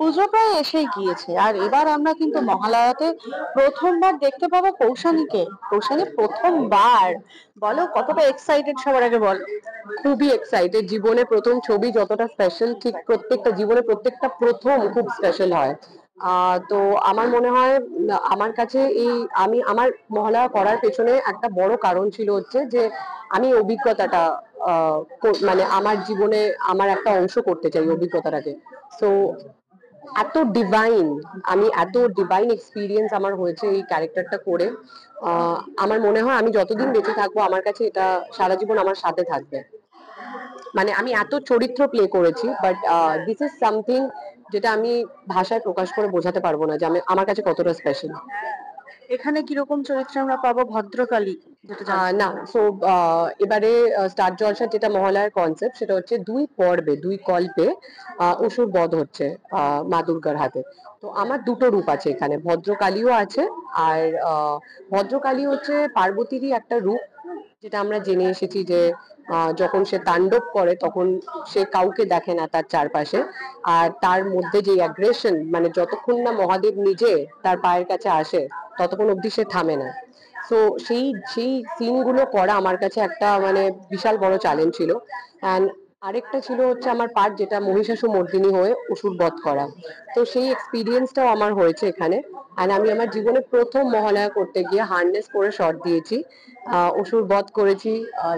পুজো প্রায় এসেই গিয়েছে, আর এবার আমরা কিন্তু মহালয়াতে প্রথমবার দেখতে পাবো কৌশানীকে। কৌশানী প্রথমবার, বলো কতটা এক্সাইটেড সবার আগে বলো। খুবই এক্সাইটেড। জীবনে প্রথম ছবি যতটা স্পেশাল, ঠিক প্রত্যেকটা জীবনে প্রত্যেকটা প্রথম খুব স্পেশাল হয়। তো আমার মনে হয় আমার কাছে আমি আমার মহালয়া করার পেছনে একটা বড় কারণ ছিল হচ্ছে যে আমি অভিজ্ঞতাটা মানে আমার জীবনে আমার একটা অংশ করতে চাই অভিজ্ঞতাটাকে। তো এত ডিভাইন এক্সপিরিয়েন্স আমার হয়েছে এই ক্যারেক্টারটা করে। আমার মনে হয় আমি যতদিন বেঁচে থাকবো আমার কাছে এটা সারা জীবন আমার সাথে থাকবে। মানে আমি এত চরিত্র প্লে করেছি, বাট দিস ইজ সামথিং যেটা আমি ভাষায় প্রকাশ করে বোঝাতে পারবো না যে আমার কাছে কতটা স্পেশাল। এখানে কিরকম চরিত্র আমরা পাবো? ভদ্রকালী যেটা না, সো এবারে স্টার জলসার যেটা মহালয়ার কনসেপ্ট, সেটা হচ্ছে দুই কল্পে অসুর বধ হচ্ছে মা দুর্গার হাতে। তো আমার দুটো রূপ আছে এখানে, ভদ্রকালীও আছে। আর ভদ্রকালী হচ্ছে পার্বতীরই একটা রূপ, যেটা আমরা জেনে এসেছি যে যখন সে তাণ্ডব করে তখন সে কাউকে দেখে না তার চারপাশে। আর তার মধ্যে যে অ্যাগ্রেশন, মানে যতক্ষণ না মহাদেব নিজে তার পায়ের কাছে আসে ততক্ষণ অব্দি সে থামে না। তো সেই সেই সিনগুলো করা আমার কাছে একটা মানে বিশাল বড় চ্যালেঞ্জ ছিল। অ্যান্ড আরেকটা ছিল হচ্ছে আমার পার্ট, যেটা মহিষাসুর মর্দিনী হয়ে অসুর বধ করা। তো সেই এক্সপিরিয়েন্সটাও আমার হয়েছে এখানে। অ্যান্ড আমি আমার জীবনে প্রথম মহালয়া করতে গিয়ে হার্নেস পরে শট দিয়েছি, অসুর বধ করেছি,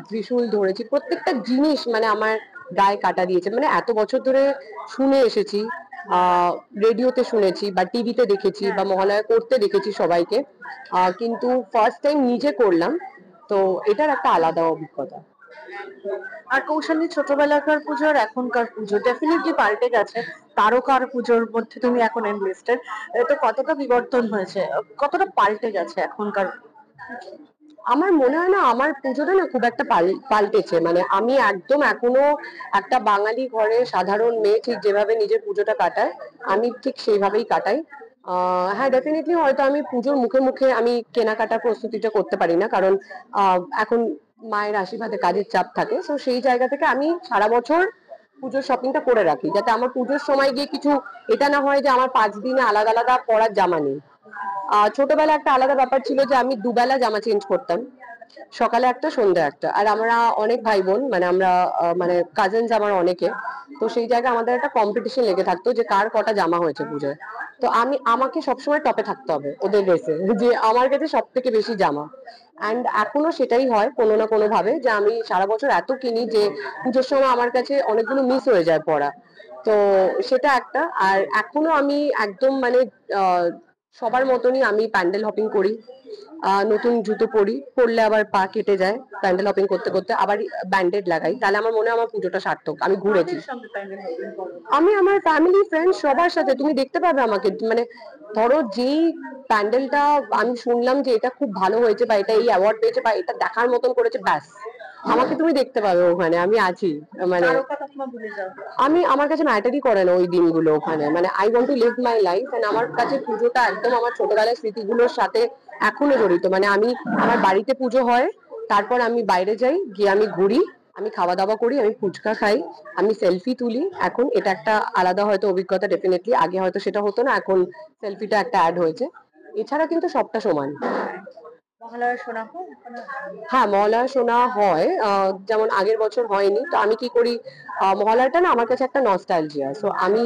ত্রিশূল ধরেছি, প্রত্যেকটা জিনিস মানে আমার গায়ে কাটা দিয়েছে। মানে এত বছর ধরে শুনে এসেছি, রেডিওতে শুনেছি বা টিভিতে দেখেছি বা মহালয়া করতে দেখেছি সবাইকে, কিন্তু ফার্স্ট টাইম নিজে করলাম। তো এটার একটা আলাদা অভিজ্ঞতা। আর কৌশানী ছোটবেলাকার পুজো আর এখনকার পুজো ডেফিনেটলি পাল্টে গেছে। তারকার পুজোর মধ্যে তুমি এখন এনলিস্টেড, তো কতটা বিবর্তন হয়েছে, কতটা পাল্টে গেছে এখনকার? আমার মনে হয় না আমার পুজোটা না খুব একটা পাল্টেছে। মানে আমি একদম এখনো একটা বাঙালি ঘরে সাধারণ মেয়ে ঠিক যেভাবে নিজের পুজোটা কাটায়, আমি ঠিক সেইভাবেই কাটাই। হ্যাঁ, ডেফিনেটলি হয়তো আমি পুজোর মুখে মুখে আমি কেনাকাটার প্রস্তুতিটা করতে পারি না, কারণ এখন মায়ের আশীর্বাদে কাজের চাপ থাকে। তো সেই জায়গা থেকে আমি সারা বছর পুজোর শপিংটা করে রাখি, যাতে আমার পুজোর সময় গিয়ে কিছু এটা না হয় যে আমার 5 দিনে আলাদা আলাদা পরার জামা নেই। ছোটবেলা একটা আলাদা ব্যাপার ছিল যে আমি দুবেলা জামা চেঞ্জ করতাম, সকালে একটা সন্ধ্যে একটা। আর আমরা অনেক ভাই বোন, মানে আমরা মানে কাজিনস আমার অনেকে। তো সেই জায়গায় আমাদের একটা কম্পিটিশন লেগে থাকতো যে কার কটা জামা হয়েছে পুজোয়। তো আমাকে সবসময় টপে থাকতে হবে ওদের রেসে, যে আমার কাছে সব থেকে বেশি জামা। অ্যান্ড এখনো সেটাই হয় কোনো না কোনো ভাবে, যে আমি সারা বছর এত কিনি যে পুজোর সময় আমার কাছে অনেকগুলো মিস হয়ে যায় পড়া। তো সেটা একটা। আর এখনো আমি একদম মানে সবার মতনই আমি প্যান্ডেল হপিং করি, নতুন জুতো পরলে আবার পা কেটে যায় প্যান্ডেল হপিং করতে করতে, আবার ব্যান্ডেড লাগাই, তাহলে আমার মনে হয় আমার পুজোটা সার্থক, আমি ঘুরেছি। আমি আমার ফ্যামিলি ফ্রেন্ড সবার সাথে, তুমি দেখতে পাবে আমাকে, মানে ধরো যেই প্যান্ডেলটা আমি শুনলাম যে এটা খুব ভালো হয়েছে বা এটা এই অ্যাওয়ার্ড পেয়েছে বা এটা দেখার মতন করেছে, ব্যাস আমাকে তুমি দেখতে পাবে ওখানে, আমি আছি। মানে আমার কাছে ম্যাটারই করে না ওই দিনগুলো ওখানে, মানে I want to live my life. And আমার কাছে পুজোটা একদম আমার ছোটবেলার স্মৃতিগুলোর সাথে এখনো জড়িত। মানে আমার বাড়িতে পুজো হয়, তারপর আমি বাইরে যাই, গিয়ে আমি ঘুরি, আমি খাওয়া দাওয়া করি, আমি ফুচকা খাই, আমি সেলফি তুলি। এখন এটা একটা আলাদা হয়তো অভিজ্ঞতা, ডেফিনেটলি আগে হয়তো সেটা হতো না, এখন সেলফিটা একটা অ্যাড হয়েছে। এছাড়া কিন্তু সবটা সমান। হ্যাঁ, মহালয়া শোনা হয়, যেমন আগের বছর হয়নি। তো আমি কি করি, মহালয়াটা না আমার কাছে একটা নস্টালজিয়া। সো আমি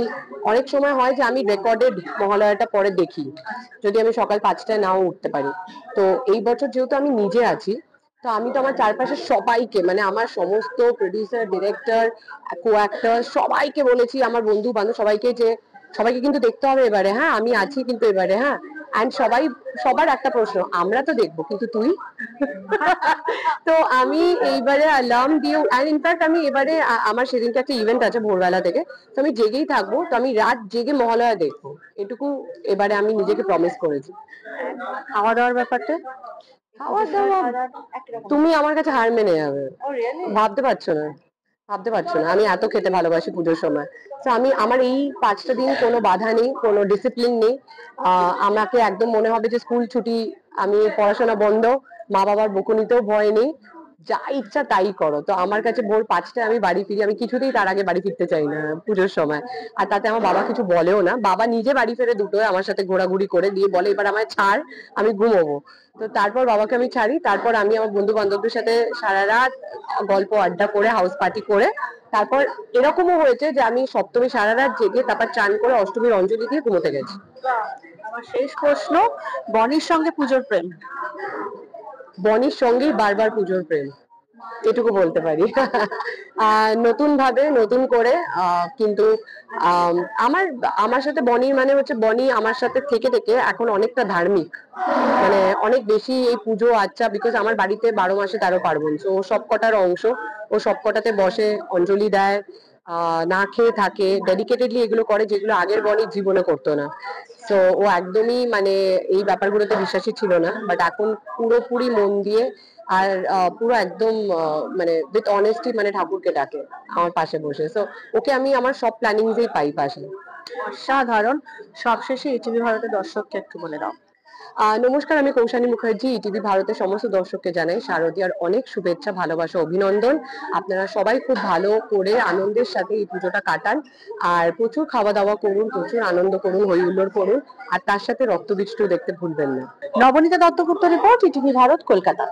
অনেক সময় হয় যে আমি রেকর্ডেড মহালয়াটা পরে দেখি, যদি আমি সকাল 5টায় নাও উঠতে পারি। তো এই বছর যেহেতু আমি নিজে আছি, তো আমি তো আমার চারপাশের সবাইকে, মানে আমার সমস্ত প্রডিউসার, ডিরেক্টর, কো অ্যাক্টর সবাইকে বলেছি, আমার বন্ধু বান্ধব সবাইকে, যে সবাইকে কিন্তু দেখতে হবে এবারে, হ্যাঁ আমি আছি কিন্তু এবারে, হ্যাঁ। অ্যান্ড সবার একটা প্রশ্ন, আমরা তো দেখবো কিন্তু তুই? তো আমি এইবারে অ্যালার্ম দিয়ে, অ্যান্ড ইনফ্যাক্ট আমি এবারে আমার সেদিনকে একটা ইভেন্ট আছে ভোরবেলা থেকে, তো আমি জেগেই থাকবো, তো আমি রাত জেগে মহালয়া দেখবো, এটুকু এবারে আমি নিজেকে প্রমিস করেছি। খাওয়া দাওয়ার ব্যাপারটা? খাওয়া দাওয়া তুমি আমার কাছে হার মেনে যাবে, ভাবতে পারছো না। আমি এত খেতে ভালোবাসি পুজোর সময়। তো আমার এই 5টা দিন কোনো বাধা নেই, কোনো ডিসিপ্লিন নেই। আমাকে একদম মনে হবে যে স্কুল ছুটি, আমি পড়াশোনা বন্ধ, মা বাবার বকুনিতেও ভয় নেই। যা ইচ্ছা তাই করো। তো আমার কাছে ভোর 5টায় আমি বাড়ি ফিরি, আমি কিছুতেই তার আগে বাড়ি ফিরতে চাই না পুজোর সময়। আর তাতে আমার বাবা কিছু বলেও না, বাবা নিজে বাড়ি ফেরে দুটোয় আমার সাথে ঘোরাঘুরি করে দিয়ে বলে এবার আমায় ছাড়, আমি ঘুমোবো। তো তারপর বাবাকে আমি ছাড়ি, তারপর আমি আমার বন্ধু বান্ধবদের সাথে সারা রাত গল্প আড্ডা করে হাউস পার্টি করে তারপর এরকমও হয়েছে যে আমি সপ্তমী সারা রাত জেগে তারপর চান করে অষ্টমীর অঞ্জলি দিয়ে ঘুমোতে গেছি। আমার শেষ প্রশ্ন, বনির সঙ্গে পুজোর প্রেম? বনির সঙ্গেই বারবার পুজোর প্রেম, এটুকু বলতে পারি। নতুন ভাবে নতুন করে কিন্তু আমার আমার সাথে বনির মানে হচ্ছে বনি আমার সাথে থেকে থেকে এখন অনেকটা ধার্মিক, মানে অনেক বেশি এই পুজো আচ্ছা, বিকজ আমার বাড়িতে 12 মাসে 13 পার্বণ, তো ও সবকটার অংশ, ও সবকটাতে বসে অঞ্জলি দেয়, না খেয়ে থাকে, ডেডিকেটেডলি এগুলো করে যেগুলো আগের বনির জীবনে করতো না। তো ও একদমই মানে এই ব্যাপারগুলোতে বিশ্বাসী ছিল না, বাট এখন পুরোপুরি মন দিয়ে আর পুরো একদম মানে উইথ অনেস্টি মানে ঠাকুরকে ডাকে আমার পাশে বসে। সো ওকে আমি আমার সব প্ল্যানিংসেই পাই পাশে। অসাধারণ। সবশেষে ইটিভি ভারতের দর্শককে একটু বলে দাও। নমস্কার, আমি কৌশানী মুখার্জি। ইটিভি ভারতের সমস্ত দর্শককে জানাই শারদীয়ার অনেক শুভেচ্ছা, ভালোবাসা, অভিনন্দন। আপনারা সবাই খুব ভালো করে আনন্দের সাথে এই পুজোটা কাটান, আর প্রচুর খাওয়া দাওয়া করুন, প্রচুর আনন্দ করুন, হই হুল্লোড় করুন, আর তার সাথে রক্তবীজটাও দেখতে ভুলবেন না। Nabanita Duttagupta report, ETV Bharat, Kolkata.